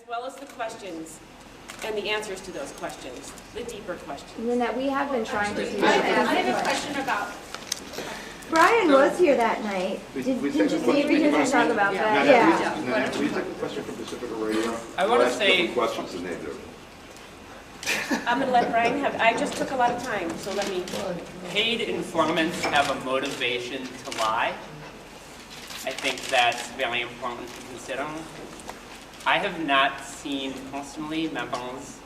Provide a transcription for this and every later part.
well as the questions and the answers to those questions, the deeper questions. And then that we have been trying to do I that. have a question about. Brian was here that night. Didn't you see we didn't talk about that? Yeah. Can we take a question from Pacifica Radio? I want to say questions and they do. I'm going to let Brian have, I just took a lot of time, so let me. paid informants have a motivation to lie. I think that's very important to consider. I have not seen personally members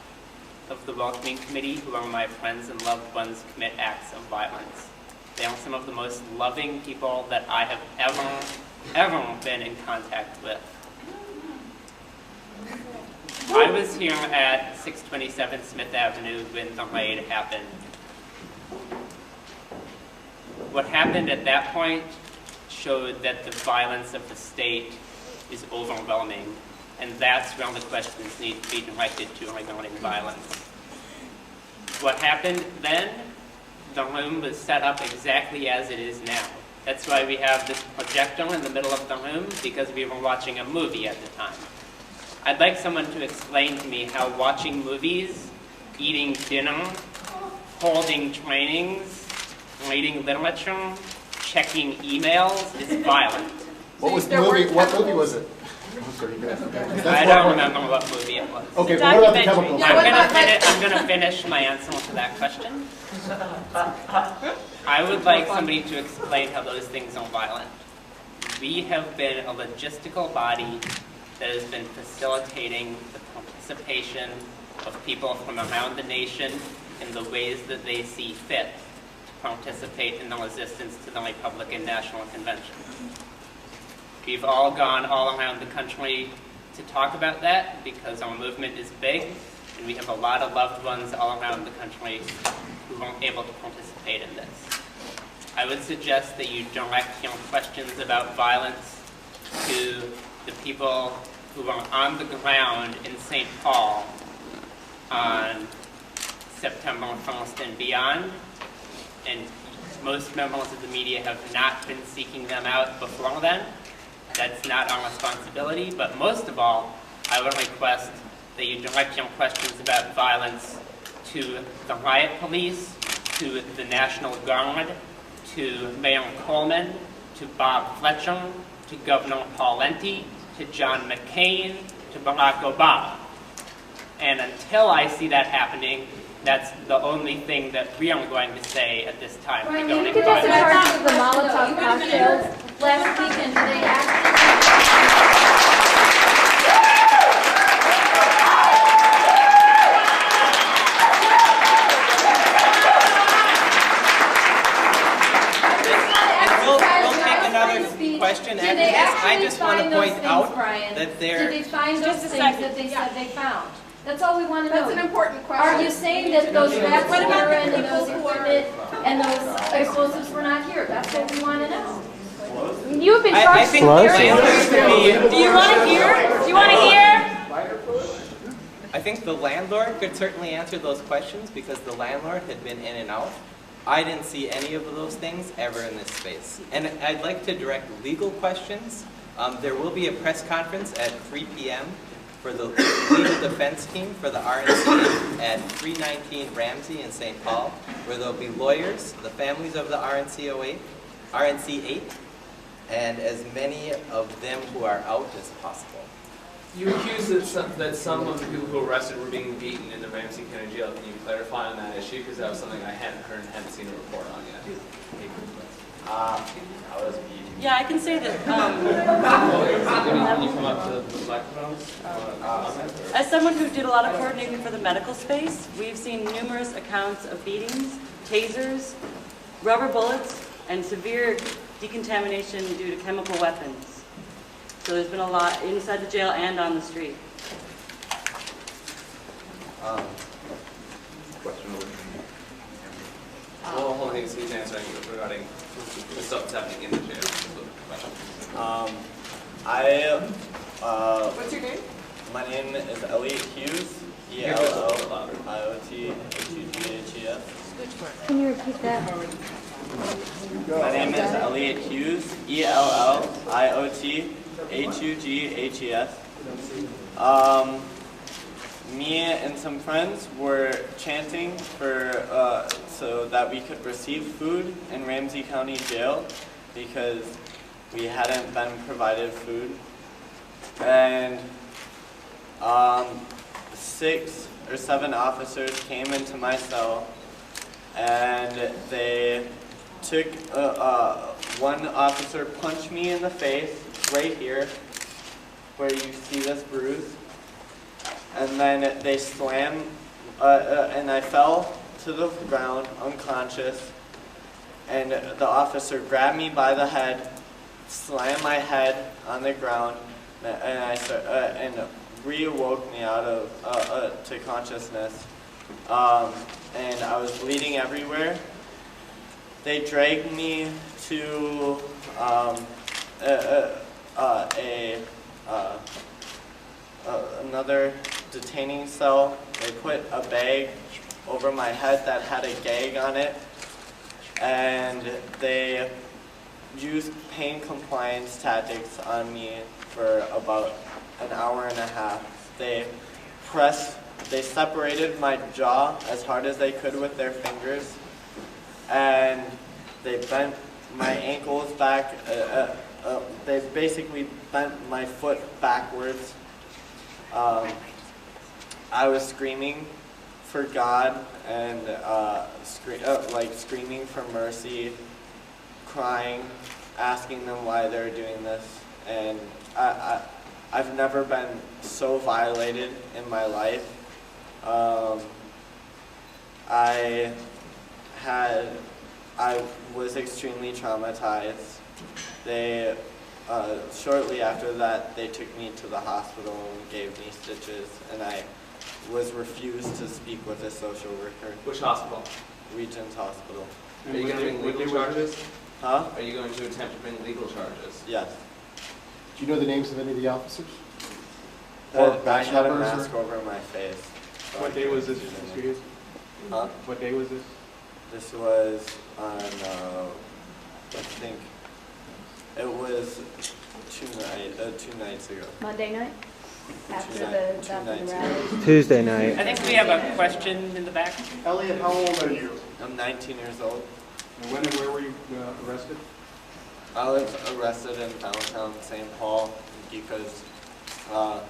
of the welcoming committee who are my friends and loved ones commit acts of violence. They are some of the most loving people that I have ever been in contact with. I was here at 627 Smith Avenue when the raid happened. What happened at that point showed that the violence of the state is overwhelming, and that's where the questions need to be directed to regarding violence. What happened then? The room was set up exactly as it is now. That's why we have this projector in the middle of the room, because we were watching a movie at the time. I'd like someone to explain to me how watching movies, eating dinner, holding trainings, reading literature, checking emails is violent. What movie was it? I don't remember what movie it was. Okay, but what about the chemical? I'm going to finish my answer to that question. I would like somebody to explain how those things are violent. We have been a logistical body that has been facilitating the participation of people from around the nation in the ways that they see fit to participate in the resistance to the Republican National Convention. We've all gone all around the country to talk about that because our movement is big, and we have a lot of loved ones all around the country who weren't able to participate in this. I would suggest that you direct your questions about violence to the people who are on the ground in St. Paul on September 1st and beyond, and most members of the media have not been seeking them out before then. That's not our responsibility, but most of all, I would request that you direct your questions about violence to the riot police, to the National Guard, to Mayor Coleman, to Bob Fletcher, to Governor Paulenti, to John McCain, to Barack Obama. And until I see that happening, that's the only thing that we are going to say at this time. Brian, you could just charge of the Molotov cocktails last weekend. Did they actually? Question after this. I just want to point out that Did they find those things that they said they found? That's all we want to know. That's an important question. Are you saying that those rats were in and those equipment and those explosives were not here? That's what we want to know. You've been I think Do you want to hear? Do you want to hear? I think the landlord could certainly answer those questions because the landlord had been in and out. I didn't see any of those things ever in this space. And I'd like to direct legal questions. There will be a press conference at 3 p.m. for the legal defense team for the RNC at 319 Ramsey in St. Paul, where there'll be lawyers, the families of the RNC 8, and as many of them who are out as possible. You accuse that some of the people who were arrested were being beaten in the Ramsey County Jail. Can you clarify on that issue? Because that was something I hadn't heard and hadn't seen a report on yet. I was beaten. Yeah, I can say that. Can you come up to the microphone? As someone who did a lot of coordinating for the medical space, we've seen numerous accounts of beatings, tasers, rubber bullets, and severe decontamination due to chemical weapons. So there's been a lot inside the jail and on the street. Question over Well, hold on, he's answering regarding the stuff that's happening in the jail. What's your name? My name is Elliot Hughes, E-L-L-I-O-T-H-U-G-H-E-S. Can you repeat that? My name is Elliot Hughes, E-L-L-I-O-T-H-U-G-H-E-S. Me and some friends were chanting for so that we could receive food in Ramsey County Jail because we hadn't been provided food. And 6 or 7 officers came into my cell and they took, one officer punched me in the face right here where you see this bruise, and then they slammed, and I fell to the ground unconscious, and the officer grabbed me by the head, slammed my head on the ground, and reawoke me out of to consciousness, and I was bleeding everywhere. They dragged me to another detaining cell. They put a bag over my head that had a gag on it, and they used pain compliance tactics on me for about an hour and a half. They separated my jaw as hard as they could with their fingers, and they bent my ankles back. They basically bent my foot backwards. I was screaming for God and screaming for mercy, crying, asking them why they're doing this. And I've never been so violated in my life. I was extremely traumatized. They, shortly after that, they took me to the hospital and gave me stitches, and I was refused to speak with a social worker. Which hospital? Regent's Hospital. Are you going to bring legal charges? Huh? Are you going to attempt to bring legal charges? Yes. Do you know the names of any of the officers? Or I badge had a numbers? mask over my face. So What day was this, excuse? Huh? What day was this? This was on, I think, it was 2 nights ago. Monday night? After Two the nights rally? Tuesday night. I think we have a question in the back. Elliot, how old are you? I'm 19 years old. And when and where were you arrested? I was arrested in downtown St. Paul because I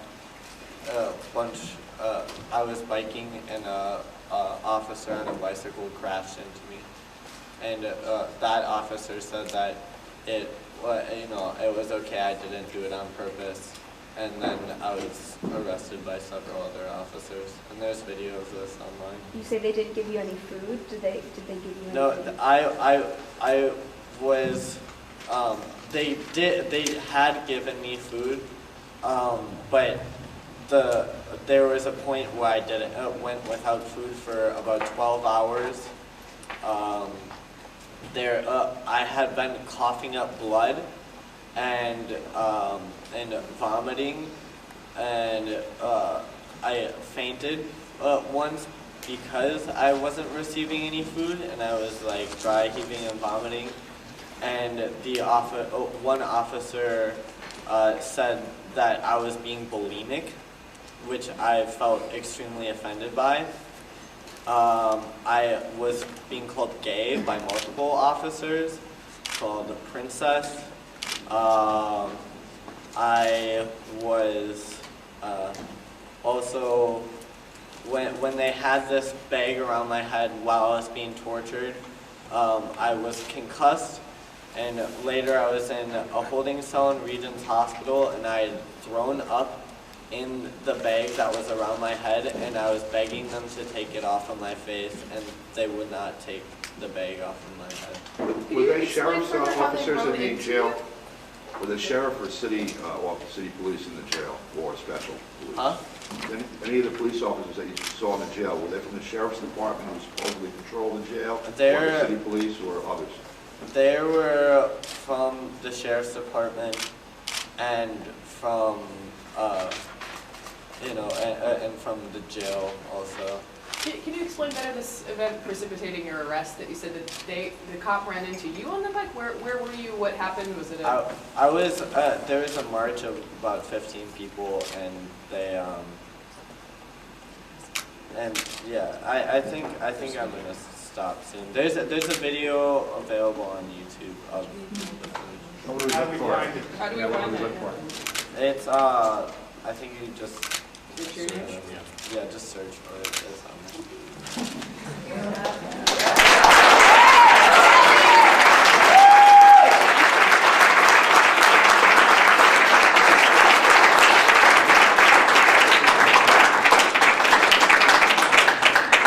was biking and a officer on a bicycle crashed into me, and that officer said that it was okay, I didn't do it on purpose, and then I was arrested by several other officers, and there's videos of this online. You say they didn't give you any food? Did they give you any No, food? I was, they had given me food, but there was a point where I went without food for about 12 hours. I had been coughing up blood and vomiting, and I fainted once because I wasn't receiving any food, and I was like dry heaving and vomiting, and one officer said that I was being bulimic, which I felt extremely offended by. I was being called gay by multiple officers, called princess. I was also, when they had this bag around my head while I was being tortured, I was concussed, and later I was in a holding cell in Regent's Hospital, and I had thrown up in the bag that was around my head, and I was begging them to take it off of my face, and they would not take the bag off of my head. Were they sheriff's officers in the jail? Were the sheriff or city police in the jail, or special police? Huh? Any of the police officers that you saw in the jail, were they from the sheriff's department who supposedly controlled the jail? Or the city police or others? They were from the sheriff's department and from, and from the jail also. Can you explain better this event precipitating your arrest that you said that the cop ran into you on the bike? Where were you? What happened? Was it a... I was, there was a march of about 15 people, and they, and yeah, I think I'm gonna stop soon. There's a video available on YouTube of the footage. How do we look for it? How do we Yeah, what find do we that? look for? It's, I think you just, What's your name? yeah, just search for it. It's on there.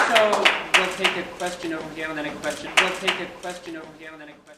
So we'll take a question over here and then a question. We'll take a question over here and then a question.